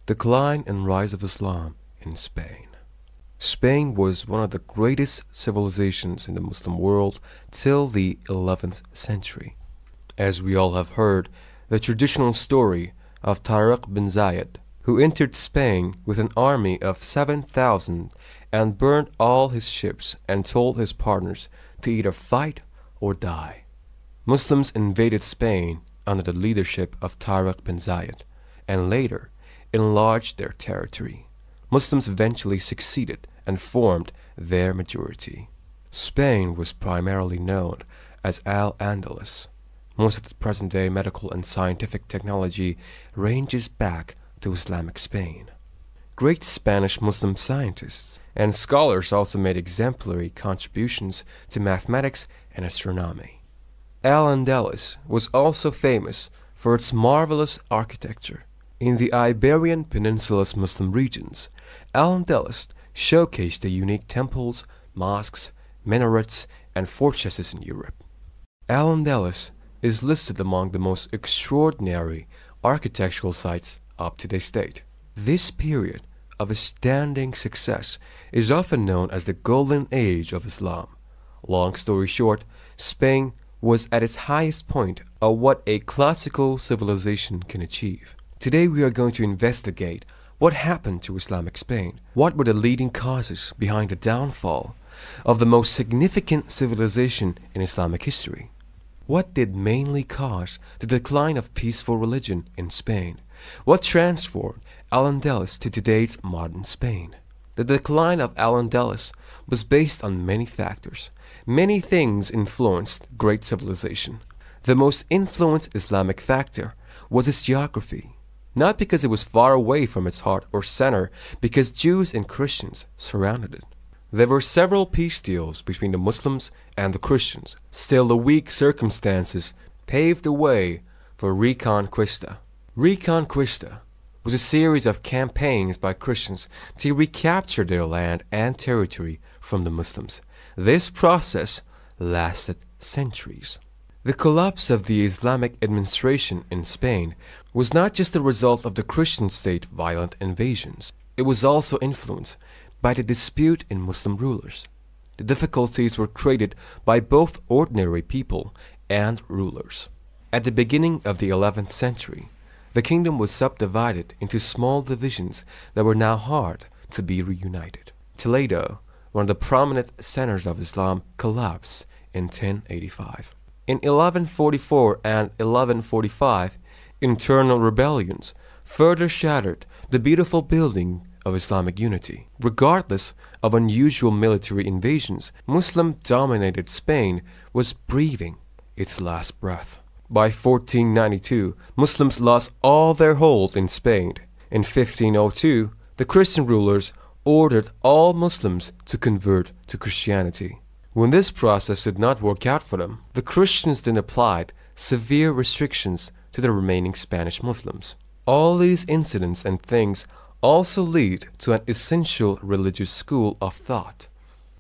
Decline and rise of Islam in Spain. Spain was one of the greatest civilizations in the Muslim world till the 11th century. As we all have heard, the traditional story of Tariq bin Zayed, who entered Spain with an army of 7,000 and burned all his ships and told his partners to either fight or die. Muslims invaded Spain under the leadership of Tariq bin Zayed and later enlarged their territory. Muslims eventually succeeded and formed their majority. Spain was primarily known as Al-Andalus. Most of the present-day medical and scientific technology ranges back to Islamic Spain. Great Spanish Muslim scientists and scholars also made exemplary contributions to mathematics and astronomy. Al-Andalus was also famous for its marvelous architecture. In the Iberian Peninsula's Muslim regions, Al-Andalus showcased the unique temples, mosques, minarets, and fortresses in Europe. Al-Andalus is listed among the most extraordinary architectural sites up to this date. This period of astounding success is often known as the Golden Age of Islam. Long story short, Spain was at its highest point of what a classical civilization can achieve. Today we are going to investigate what happened to Islamic Spain. What were the leading causes behind the downfall of the most significant civilization in Islamic history? What did mainly cause the decline of peaceful religion in Spain? What transformed Al-Andalus to today's modern Spain? The decline of Al-Andalus was based on many factors. Many things influenced great civilization. The most influenced Islamic factor was its geography. Not because it was far away from its heart or center, because Jews and Christians surrounded it. There were several peace deals between the Muslims and the Christians. Still, the weak circumstances paved the way for Reconquista. Reconquista was a series of campaigns by Christians to recapture their land and territory from the Muslims. This process lasted centuries. The collapse of the Islamic administration in Spain was not just the result of the Christian state violent invasions. It was also influenced by the dispute in Muslim rulers. The difficulties were created by both ordinary people and rulers. At the beginning of the 11th century, the kingdom was subdivided into small divisions that were now hard to be reunited. Toledo, one of the prominent centers of Islam, collapsed in 1085. In 1144 and 1145, internal rebellions further shattered the beautiful building of Islamic unity. Regardless of unusual military invasions, Muslim-dominated Spain was breathing its last breath. By 1492, Muslims lost all their hold in Spain. In 1502, the Christian rulers ordered all Muslims to convert to Christianity. When this process did not work out for them, the Christians then applied severe restrictions to the remaining Spanish Muslims. All these incidents and things also lead to an essential religious school of thought.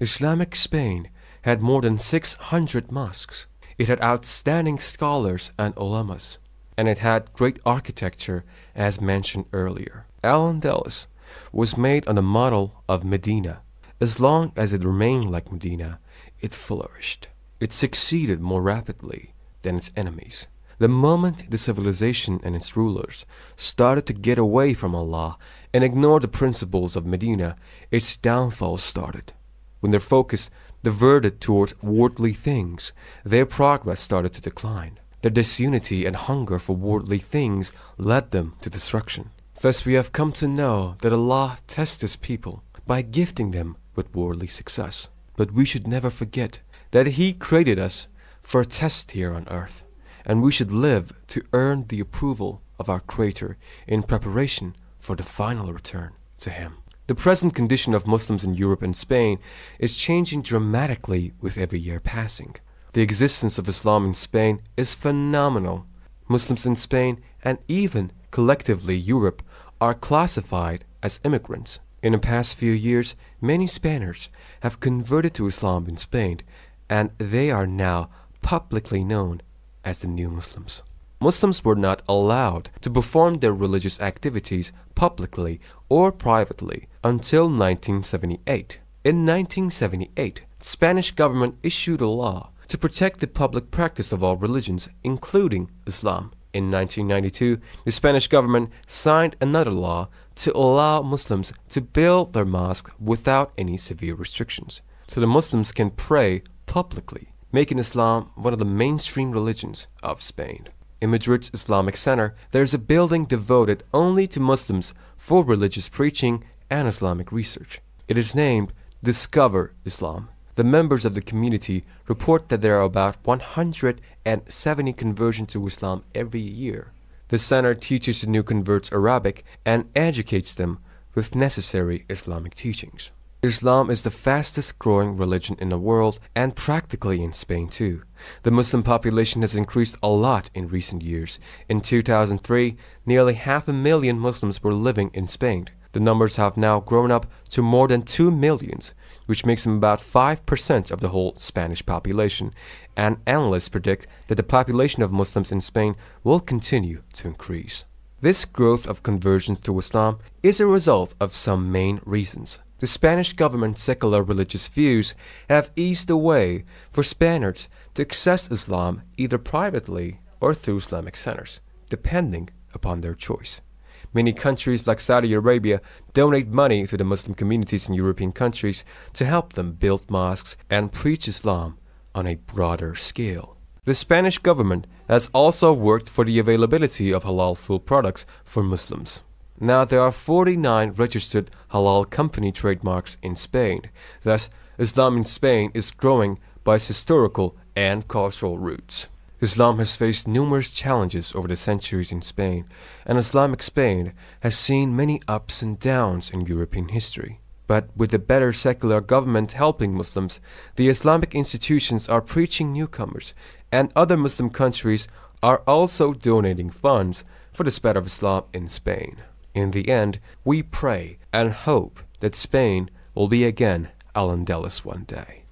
Islamic Spain had more than 600 mosques. It had outstanding scholars and ulamas, and it had great architecture as mentioned earlier. Al-Andalus was made on the model of Medina. As long as it remained like Medina, it flourished. It succeeded more rapidly than its enemies. The moment the civilization and its rulers started to get away from Allah and ignore the principles of Medina, its downfall started. When their focus diverted towards worldly things, their progress started to decline. Their disunity and hunger for worldly things led them to destruction. Thus we have come to know that Allah tests His people by gifting them with worldly success. But we should never forget that He created us for a test here on earth, and we should live to earn the approval of our Creator in preparation for the final return to Him. The present condition of Muslims in Europe and Spain is changing dramatically with every year passing. The existence of Islam in Spain is phenomenal. Muslims in Spain and even collectively Europe are classified as immigrants. In the past few years, many Spaniards have converted to Islam in Spain, and they are now publicly known as the new Muslims. Muslims were not allowed to perform their religious activities publicly or privately until 1978. In 1978, the Spanish government issued a law to protect the public practice of all religions, including Islam. In 1992, the Spanish government signed another law to allow Muslims to build their mosque without any severe restrictions, so the Muslims can pray publicly, making Islam one of the mainstream religions of Spain. In Madrid's Islamic Center, there is a building devoted only to Muslims for religious preaching and Islamic research. It is named Discover Islam. The members of the community report that there are about 170 conversions to Islam every year. The center teaches the new converts Arabic and educates them with necessary Islamic teachings. Islam is the fastest growing religion in the world and practically in Spain too. The Muslim population has increased a lot in recent years. In 2003, nearly 500,000 Muslims were living in Spain. The numbers have now grown up to more than 2 million, which makes them about 5% of the whole Spanish population, and analysts predict that the population of Muslims in Spain will continue to increase. This growth of conversions to Islam is a result of some main reasons. The Spanish government's secular religious views have eased the way for Spaniards to access Islam either privately or through Islamic centers, depending upon their choice. Many countries like Saudi Arabia donate money to the Muslim communities in European countries to help them build mosques and preach Islam on a broader scale. The Spanish government has also worked for the availability of halal food products for Muslims. Now there are 49 registered halal company trademarks in Spain. Thus, Islam in Spain is growing by its historical and cultural roots. Islam has faced numerous challenges over the centuries in Spain, and Islamic Spain has seen many ups and downs in European history. But with a better secular government helping Muslims, the Islamic institutions are preaching newcomers, and other Muslim countries are also donating funds for the spread of Islam in Spain. In the end, we pray and hope that Spain will be again Al-Andalus one day.